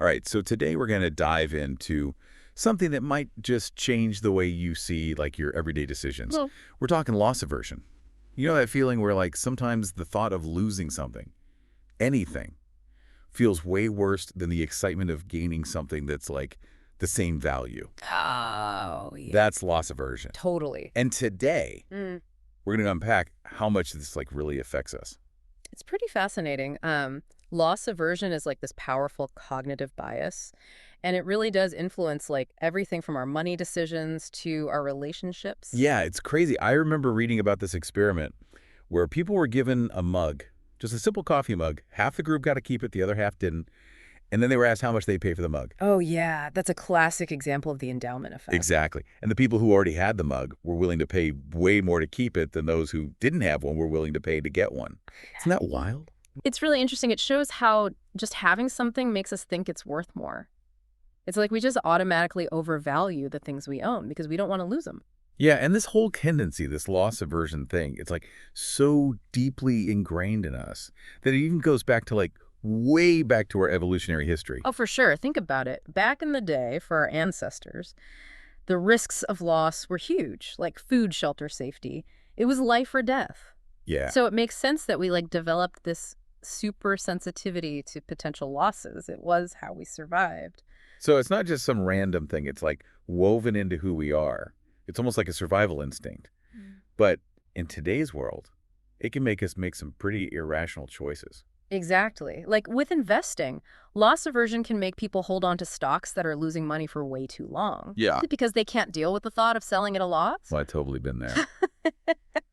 All right, so today we're going to dive into something that might just change the way you see like your everyday decisions. Well, We're talking loss aversion. You know that feeling where like sometimes the thought of losing something, anything, feels way worse than the excitement of gaining something that's like the same value. oh, yeah, That's loss aversion. totally. And today Mm. we're going to unpack how much this like really affects us. It's pretty fascinating. Loss aversion is like this powerful cognitive bias, and it really does influence like everything from our money decisions to our relationships. Yeah, it's crazy. I remember reading about this experiment where people were given a mug, just a simple coffee mug. Half the group got to keep it, the other half didn't. And then they were asked how much they'd pay for the mug. Oh, yeah, that's a classic example of the endowment effect. Exactly. And the people who already had the mug were willing to pay way more to keep it than those who didn't have one were willing to pay to get one. Isn't that wild? It's really interesting. It shows how just having something makes us think it's worth more. It's like we just automatically overvalue the things we own because we don't want to lose them. Yeah, and this whole tendency, this loss aversion thing, it's like so deeply ingrained in us that it even goes back to like way back to our evolutionary history. Oh, for sure. Think about it. Back in the day, for our ancestors, the risks of loss were huge, like food, shelter, safety. It was life or death. Yeah. So it makes sense that we like developed this super sensitivity to potential losses. It was how we survived. So it's not just some random thing. It's like woven into who we are. It's almost like a survival instinct. But in today's world, it can make us make some pretty irrational choices. Exactly. Like with investing, loss aversion can make people hold on to stocks that are losing money for way too long. Yeah. Because they can't deal with the thought of selling at a loss. Well, I've totally been there.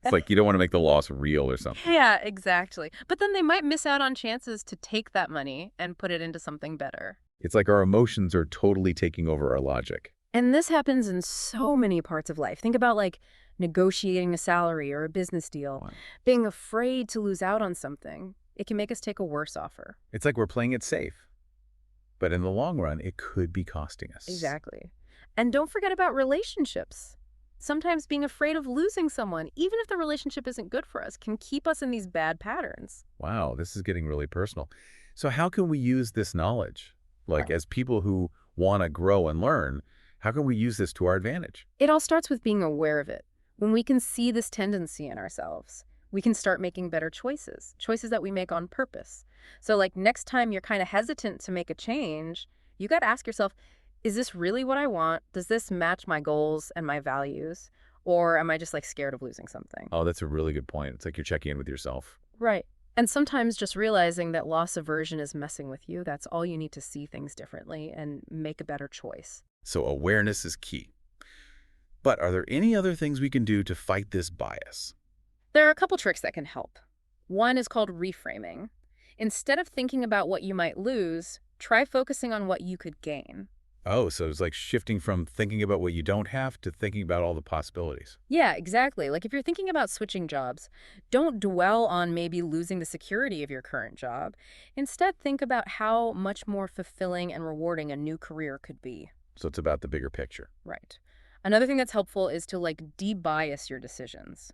It's like you don't want to make the loss real or something. Yeah, exactly. But then they might miss out on chances to take that money and put it into something better. It's like our emotions are totally taking over our logic. And this happens in so many parts of life. Think about like negotiating a salary or a business deal, Wow. being afraid to lose out on something. It can make us take a worse offer. It's like we're playing it safe. But in the long run, it could be costing us. Exactly. And don't forget about relationships. Sometimes being afraid of losing someone, even if the relationship isn't good for us, can keep us in these bad patterns. Wow, this is getting really personal. So how can we use this knowledge? Like Right. as people who want to grow and learn, how can we use this to our advantage? It all starts with being aware of it. When we can see this tendency in ourselves, we can start making better choices, choices that we make on purpose. So like next time you're kind of hesitant to make a change, you got to ask yourself, is this really what I want? Does this match my goals and my values? Or am I just like scared of losing something? Oh, that's a really good point. It's like you're checking in with yourself. Right. And sometimes just realizing that loss aversion is messing with you, that's all you need to see things differently and make a better choice. So awareness is key. But are there any other things we can do to fight this bias? There are a couple tricks that can help. One is called reframing. Instead of thinking about what you might lose, try focusing on what you could gain. Oh, so it's like shifting from thinking about what you don't have to thinking about all the possibilities. Yeah, exactly. Like if you're thinking about switching jobs, don't dwell on maybe losing the security of your current job. Instead, think about how much more fulfilling and rewarding a new career could be. So it's about the bigger picture. Right. Another thing that's helpful is to like de-bias your decisions.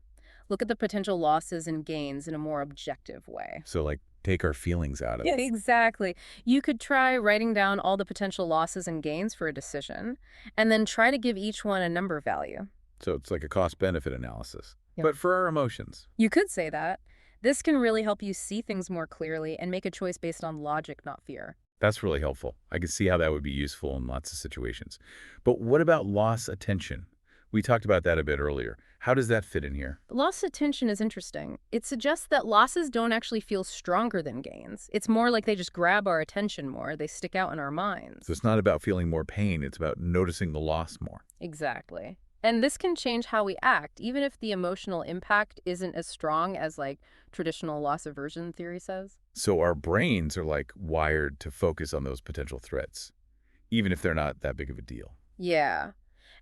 Look at the potential losses and gains in a more objective way. So like take our feelings out of Yeah, it. exactly. You could try writing down all the potential losses and gains for a decision, and then try to give each one a number value. So it's like a cost-benefit analysis. Yep. But for our emotions. You could say that. This can really help you see things more clearly and make a choice based on logic, not fear. That's really helpful. I can see how that would be useful in lots of situations. But what about loss attention? We talked about that a bit earlier. How does that fit in here? Loss attention is interesting. It suggests that losses don't actually feel stronger than gains. It's more like they just grab our attention more. They stick out in our minds. So it's not about feeling more pain. It's about noticing the loss more. Exactly. And this can change how we act, even if the emotional impact isn't as strong as like traditional loss aversion theory says. So our brains are like wired to focus on those potential threats, even if they're not that big of a deal. Yeah.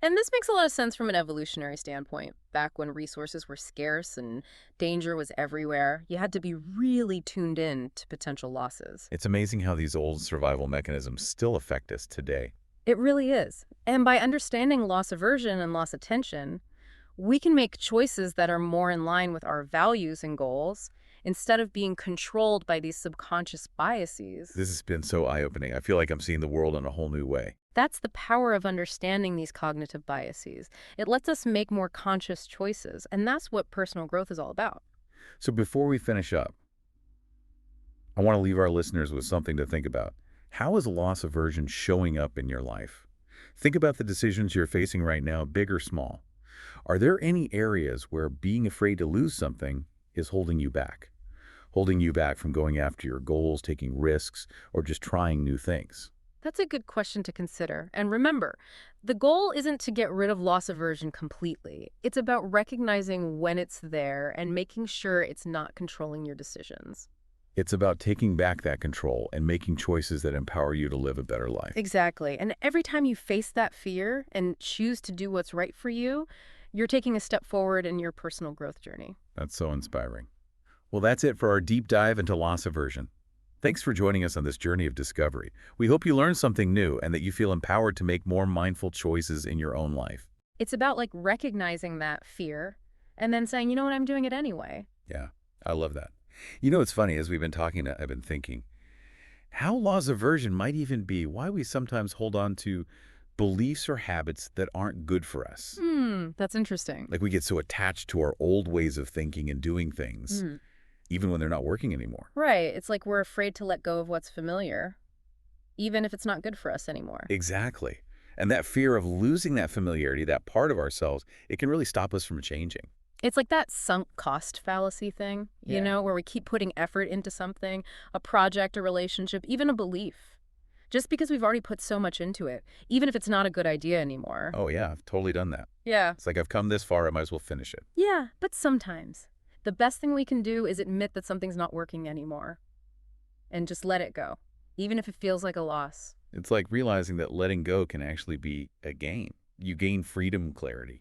And this makes a lot of sense from an evolutionary standpoint. Back when resources were scarce and danger was everywhere, you had to be really tuned in to potential losses. It's amazing how these old survival mechanisms still affect us today. It really is. And by understanding loss aversion and loss attention, we can make choices that are more in line with our values and goals instead of being controlled by these subconscious biases. This has been so eye-opening. I feel like I'm seeing the world in a whole new way. That's the power of understanding these cognitive biases. It lets us make more conscious choices, and that's what personal growth is all about. So before we finish up, I want to leave our listeners with something to think about. How is loss aversion showing up in your life? Think about the decisions you're facing right now, big or small. Are there any areas where being afraid to lose something is holding you back? Holding you back from going after your goals, taking risks, or just trying new things? That's a good question to consider. And remember, the goal isn't to get rid of loss aversion completely. It's about recognizing when it's there and making sure it's not controlling your decisions. It's about taking back that control and making choices that empower you to live a better life. Exactly. And every time you face that fear and choose to do what's right for you, you're taking a step forward in your personal growth journey. That's so inspiring. Well, that's it for our deep dive into loss aversion. Thanks for joining us on this journey of discovery. We hope you learned something new and that you feel empowered to make more mindful choices in your own life. It's about recognizing that fear and then saying, you know what, I'm doing it anyway. Yeah, I love that. You know, it's funny, as we've been talking, I've been thinking how loss aversion might even be why we sometimes hold on to beliefs or habits that aren't good for us. That's interesting. Like we get so attached to our old ways of thinking and doing things, even when they're not working anymore. Right. It's like we're afraid to let go of what's familiar, even if it's not good for us anymore. Exactly. And that fear of losing that familiarity, that part of ourselves, it can really stop us from changing. It's like that sunk cost fallacy thing, where we keep putting effort into something, a project, a relationship, even a belief, just because we've already put so much into it, even if it's not a good idea anymore. Oh, yeah, I've totally done that. Yeah. It's like I've come this far, I might as well finish it. Yeah, but sometimes the best thing we can do is admit that something's not working anymore and just let it go, even if it feels like a loss. It's like realizing that letting go can actually be a gain. You gain freedom, clarity,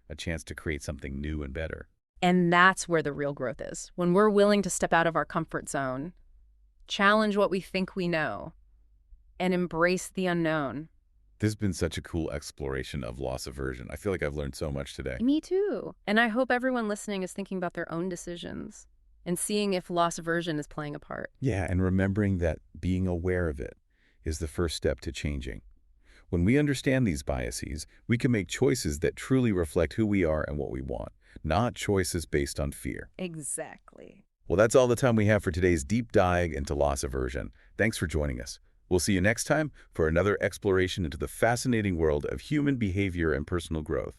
a chance to create something new and better. And that's where the real growth is, when we're willing to step out of our comfort zone, challenge what we think we know, and embrace the unknown. This has been such a cool exploration of loss aversion. I feel like I've learned so much today. Me too. And I hope everyone listening is thinking about their own decisions and seeing if loss aversion is playing a part. Yeah, and remembering that being aware of it is the first step to changing. When we understand these biases, we can make choices that truly reflect who we are and what we want, not choices based on fear. Exactly. Well, that's all the time we have for today's deep dive into loss aversion. Thanks for joining us. We'll see you next time for another exploration into the fascinating world of human behavior and personal growth.